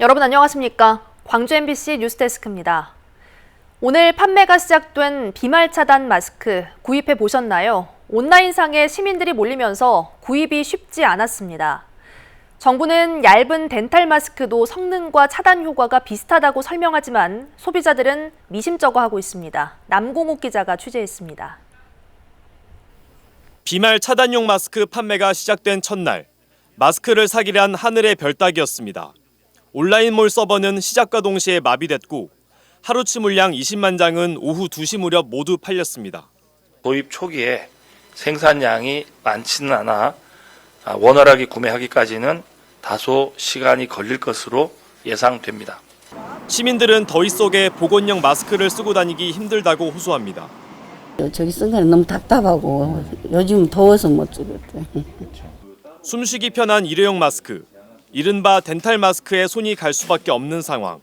여러분 안녕하십니까? 광주 MBC 뉴스데스크입니다. 오늘 판매가 시작된 비말 차단 마스크 구입해 보셨나요? 온라인상에 시민들이 몰리면서 구입이 쉽지 않았습니다. 정부는 얇은 덴탈 마스크도 성능과 차단 효과가 비슷하다고 설명하지만 소비자들은 미심쩍어하고 있습니다. 남공욱 기자가 취재했습니다. 비말 차단용 마스크 판매가 시작된 첫날, 마스크를 사기란 하늘의 별 따기였습니다. 온라인몰 서버는 시작과 동시에 마비됐고 하루치 물량 20만 장은 오후 2시 무렵 모두 팔렸습니다. 도입 초기에 생산량이 많지는 않아 원활하게 구매하기까지는 다소 시간이 걸릴 것으로 예상됩니다. 시민들은 더위 속에 보건용 마스크를 쓰고 다니기 힘들다고 호소합니다. 저기 쓴 거는 너무 답답하고 요즘 더워서 못 쓰겠대. 숨쉬기 편한 일회용 마스크, 이른바 덴탈 마스크에 손이 갈 수밖에 없는 상황.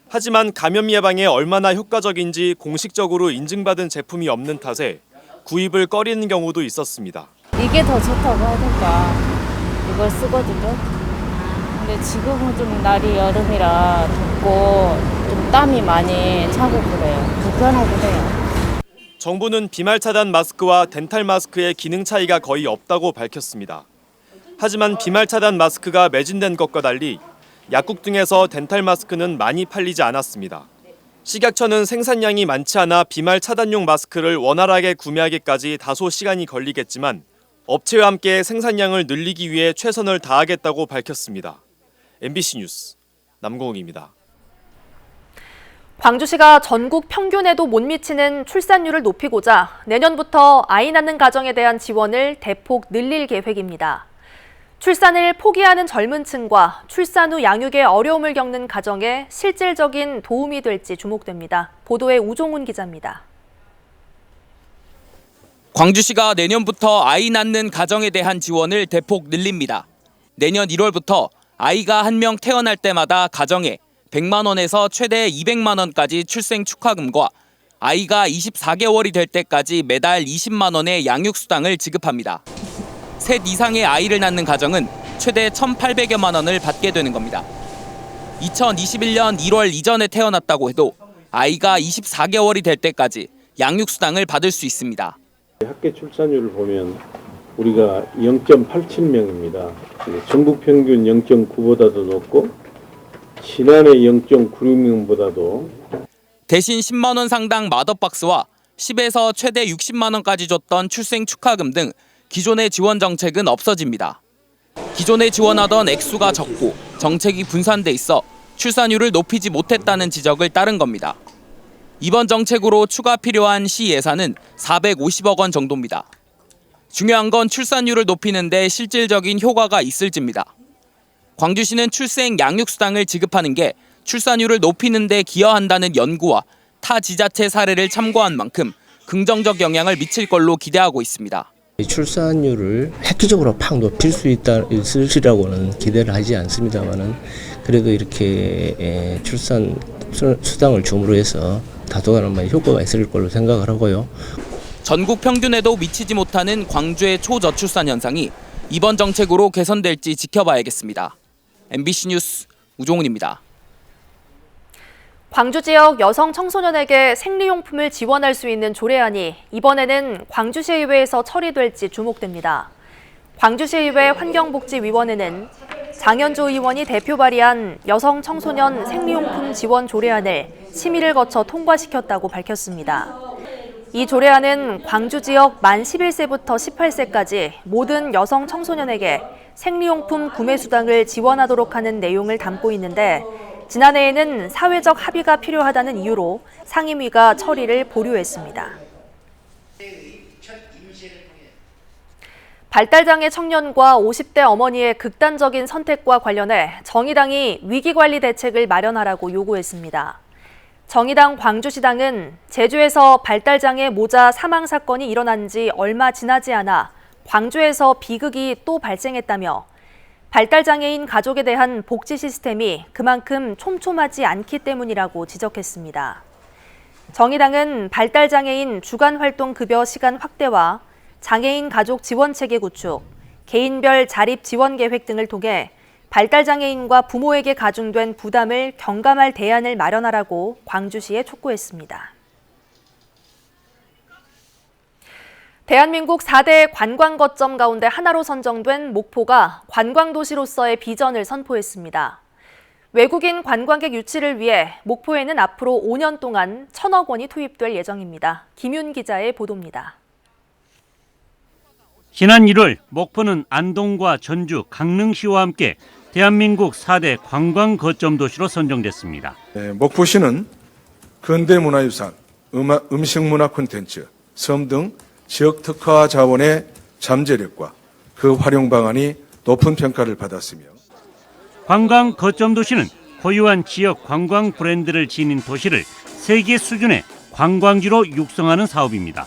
하지만 감염 예방에 얼마나 효과적인지 공식적으로 인증받은 제품이 없는 탓에 구입을 꺼리는 경우도 있었습니다. 이게 더 좋다고 하니까 이걸 쓰거든요. 근데 지금은 좀 날이 여름이라 덥고 좀 땀이 많이 차고 그래요. 불편하긴 해요. 정부는 비말 차단 마스크와 덴탈 마스크의 기능 차이가 거의 없다고 밝혔습니다. 하지만 비말 차단 마스크가 매진된 것과 달리 약국 등에서 덴탈 마스크는 많이 팔리지 않았습니다. 식약처는 생산량이 많지 않아 비말 차단용 마스크를 원활하게 구매하기까지 다소 시간이 걸리겠지만 업체와 함께 생산량을 늘리기 위해 최선을 다하겠다고 밝혔습니다. MBC 뉴스 남공욱입니다. 광주시가 전국 평균에도 못 미치는 출산율을 높이고자 내년부터 아이 낳는 가정에 대한 지원을 대폭 늘릴 계획입니다. 출산을 포기하는 젊은 층과 출산 후 양육에 어려움을 겪는 가정에 실질적인 도움이 될지 주목됩니다. 보도에 우종훈 기자입니다. 광주시가 내년부터 아이 낳는 가정에 대한 지원을 대폭 늘립니다. 내년 1월부터 아이가 한 명 태어날 때마다 가정에 100만 원에서 최대 200만 원까지 출생 축하금과 아이가 24개월이 될 때까지 매달 20만 원의 양육수당을 지급합니다. 셋 이상의 아이를 낳는 가정은 최대 1,800여만 원을 받게 되는 겁니다. 2021년 1월 이전에 태어났다고 해도 아이가 24개월이 될 때까지 양육수당을 받을 수 있습니다. 학계 출산율을 보면 우리가 0.87명입니다. 전국 평균 0.9보다도 높고 지난해 0.96명보다도 대신 10만 원 상당 맏업박스와 10에서 최대 60만 원까지 줬던 출생 축하금 등 기존의 지원 정책은 없어집니다. 기존에 지원하던 액수가 적고 정책이 분산돼 있어 출산율을 높이지 못했다는 지적을 따른 겁니다. 이번 정책으로 추가 필요한 시 예산은 450억 원 정도입니다. 중요한 건 출산율을 높이는 데 실질적인 효과가 있을지입니다. 광주시는 출생 양육수당을 지급하는 게 출산율을 높이는 데 기여한다는 연구와 타 지자체 사례를 참고한 만큼 긍정적 영향을 미칠 걸로 기대하고 있습니다. 출산율을 획기적으로 팍 높일 수 있으리라고는 기대를 하지 않습니다만은 그래도 이렇게 출산 수당을 줌으로 해서 다소간 효과가 있을 걸로 생각을 하고요. 전국 평균에도 미치지 못하는 광주의 초저출산 현상이 이번 정책으로 개선될지 지켜봐야겠습니다. MBC 뉴스 우종훈입니다. 광주 지역 여성 청소년에게 생리용품을 지원할 수 있는 조례안이 이번에는 광주시의회에서 처리될지 주목됩니다. 광주시의회 환경복지위원회는 장현주 의원이 대표 발의한 여성 청소년 생리용품 지원 조례안을 심의를 거쳐 통과시켰다고 밝혔습니다. 이 조례안은 광주 지역 만 11세부터 18세까지 모든 여성 청소년에게 생리용품 구매 수당을 지원하도록 하는 내용을 담고 있는데 지난해에는 사회적 합의가 필요하다는 이유로 상임위가 처리를 보류했습니다. 발달장애 청년과 50대 어머니의 극단적인 선택과 관련해 정의당이 위기관리 대책을 마련하라고 요구했습니다. 정의당 광주시당은 제주에서 발달장애 모자 사망 사건이 일어난 지 얼마 지나지 않아 광주에서 비극이 또 발생했다며 발달장애인 가족에 대한 복지 시스템이 그만큼 촘촘하지 않기 때문이라고 지적했습니다. 정의당은 발달장애인 주간활동급여 시간 확대와 장애인 가족 지원체계 구축, 개인별 자립 지원 계획 등을 통해 발달장애인과 부모에게 가중된 부담을 경감할 대안을 마련하라고 광주시에 촉구했습니다. 대한민국 4대 관광거점 가운데 하나로 선정된 목포가 관광도시로서의 비전을 선포했습니다. 외국인 관광객 유치를 위해 목포에는 앞으로 5년 동안 1,000억 원이 투입될 예정입니다. 김윤 기자의 보도입니다. 지난 1월 목포는 안동과 전주, 강릉시와 함께 대한민국 4대 관광 거점 도시로 선정됐습니다. 목포시는 근대문화유산, 음식문화 콘텐츠, 섬 등 지역 특화 자원의 잠재력과 그 활용 방안이 높은 평가를 받았으며 관광 거점 도시는 고유한 지역 관광 브랜드를 지닌 도시를 세계 수준의 관광지로 육성하는 사업입니다.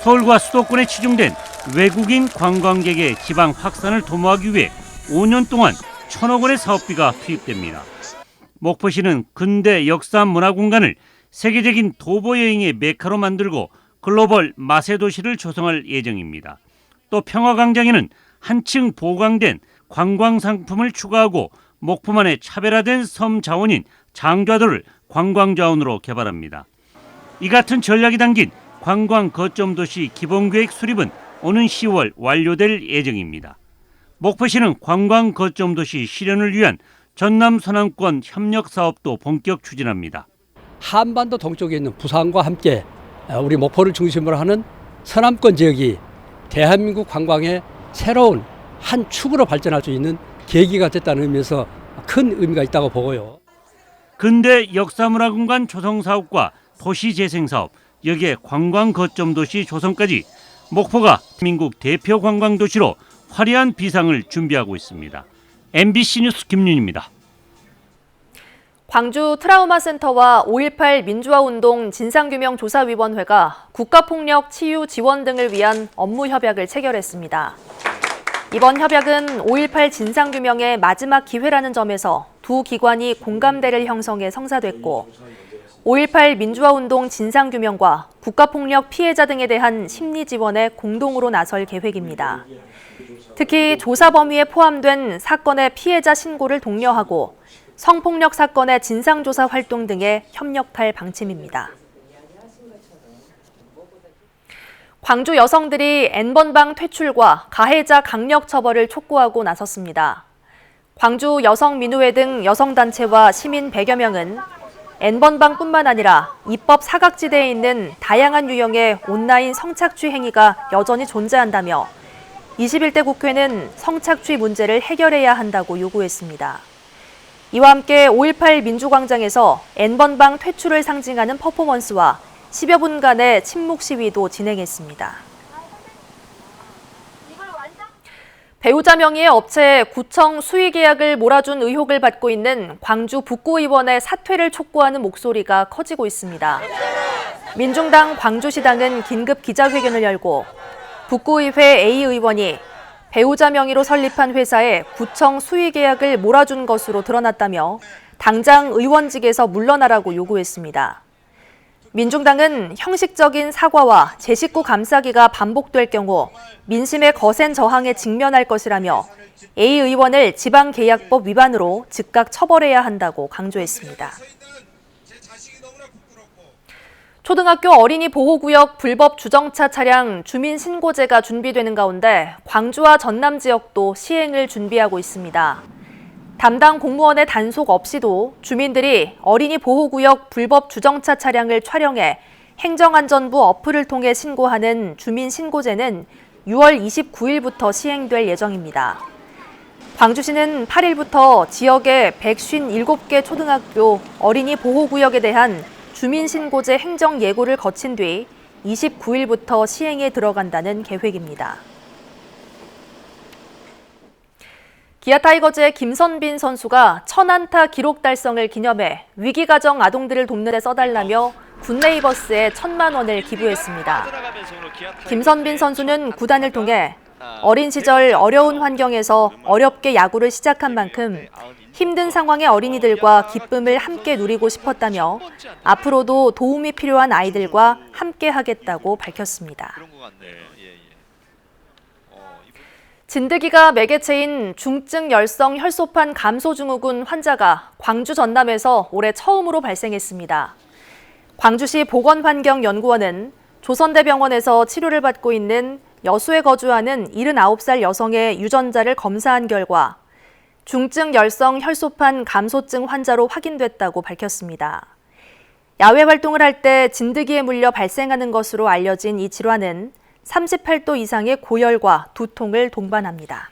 서울과 수도권에 치중된 외국인 관광객의 지방 확산을 도모하기 위해 5년 동안 1,000억 원의 사업비가 투입됩니다. 목포시는 근대 역사 문화 공간을 세계적인 도보 여행의 메카로 만들고 글로벌 마세 도시를 조성할 예정입니다. 또 평화광장에는 한층 보강된 관광 상품을 추가하고 목포만의 차별화된 섬 자원인 장좌도를 관광 자원으로 개발합니다. 이 같은 전략이 담긴 관광 거점 도시 기본계획 수립은 오는 10월 완료될 예정입니다. 목포시는 관광 거점 도시 실현을 위한 전남 서남권 협력 사업도 본격 추진합니다. 한반도 동쪽에 있는 부산과 함께 우리 목포를 중심으로 하는 서남권 지역이 대한민국 관광의 새로운 한 축으로 발전할 수 있는 계기가 됐다는 의미에서 큰 의미가 있다고 보고요. 근대 역사문화공간 조성 사업과 도시재생 사업, 여기에 관광 거점 도시 조성까지 목포가 대한민국 대표 관광 도시로 화려한 비상을 준비하고 있습니다. MBC 뉴스 김윤입니다. 광주 트라우마센터와 5.18 민주화운동 진상규명조사위원회가 국가폭력 치유 지원 등을 위한 업무 협약을 체결했습니다. 이번 협약은 5.18 진상규명의 마지막 기회라는 점에서 두 기관이 공감대를 형성해 성사됐고 5.18 민주화운동 진상규명과 국가폭력 피해자 등에 대한 심리 지원에 공동으로 나설 계획입니다. 특히 조사 범위에 포함된 사건의 피해자 신고를 독려하고 성폭력 사건의 진상조사 활동 등에 협력할 방침입니다. 광주 여성들이 N번방 퇴출과 가해자 강력 처벌을 촉구하고 나섰습니다. 광주 여성민우회 등 여성단체와 시민 100여 명은 N번방뿐만 아니라 입법 사각지대에 있는 다양한 유형의 온라인 성착취 행위가 여전히 존재한다며 21대 국회는 성착취 문제를 해결해야 한다고 요구했습니다. 이와 함께 5.18 민주광장에서 N번방 퇴출을 상징하는 퍼포먼스와 10여 분간의 침묵 시위도 진행했습니다. 배우자 명의의 업체에 구청 수의 계약을 몰아준 의혹을 받고 있는 광주 북구의원의 사퇴를 촉구하는 목소리가 커지고 있습니다. 민중당 광주시당은 긴급 기자회견을 열고 북구의회 A 의원이 배우자 명의로 설립한 회사에 구청 수의 계약을 몰아준 것으로 드러났다며 당장 의원직에서 물러나라고 요구했습니다. 민중당은 형식적인 사과와 제 식구 감싸기가 반복될 경우 민심의 거센 저항에 직면할 것이라며 A 의원을 지방계약법 위반으로 즉각 처벌해야 한다고 강조했습니다. 초등학교 어린이 보호구역 불법 주정차 차량 주민신고제가 준비되는 가운데 광주와 전남 지역도 시행을 준비하고 있습니다. 담당 공무원의 단속 없이도 주민들이 어린이 보호구역 불법 주정차 차량을 촬영해 행정안전부 어플을 통해 신고하는 주민신고제는 6월 29일부터 시행될 예정입니다. 광주시는 8일부터 지역의 157개 초등학교 어린이 보호구역에 대한 주민신고제 행정 예고를 거친 뒤 29일부터 시행에 들어간다는 계획입니다. 기아 타이거즈의 김선빈 선수가 1000안타 기록 달성을 기념해 위기가정 아동들을 돕는 데 써달라며 굿네이버스에 1,000만 원을 기부했습니다. 김선빈 선수는 구단을 통해 어린 시절 어려운 환경에서 어렵게 야구를 시작한 만큼 힘든 상황의 어린이들과 기쁨을 함께 누리고 싶었다며 앞으로도 도움이 필요한 아이들과 함께 하겠다고 밝혔습니다. 진드기가 매개체인 중증 열성 혈소판 감소 증후군 환자가 광주 전남에서 올해 처음으로 발생했습니다. 광주시 보건환경연구원은 조선대병원에서 치료를 받고 있는 여수에 거주하는 79살 여성의 유전자를 검사한 결과 중증 열성 혈소판 감소증 환자로 확인됐다고 밝혔습니다. 야외 활동을 할 때 진드기에 물려 발생하는 것으로 알려진 이 질환은 38도 이상의 고열과 두통을 동반합니다.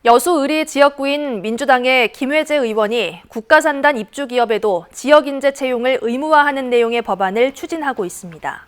여수 의리 지역구인 민주당의 김회재 의원이 국가산단 입주기업에도 지역인재 채용을 의무화하는 내용의 법안을 추진하고 있습니다.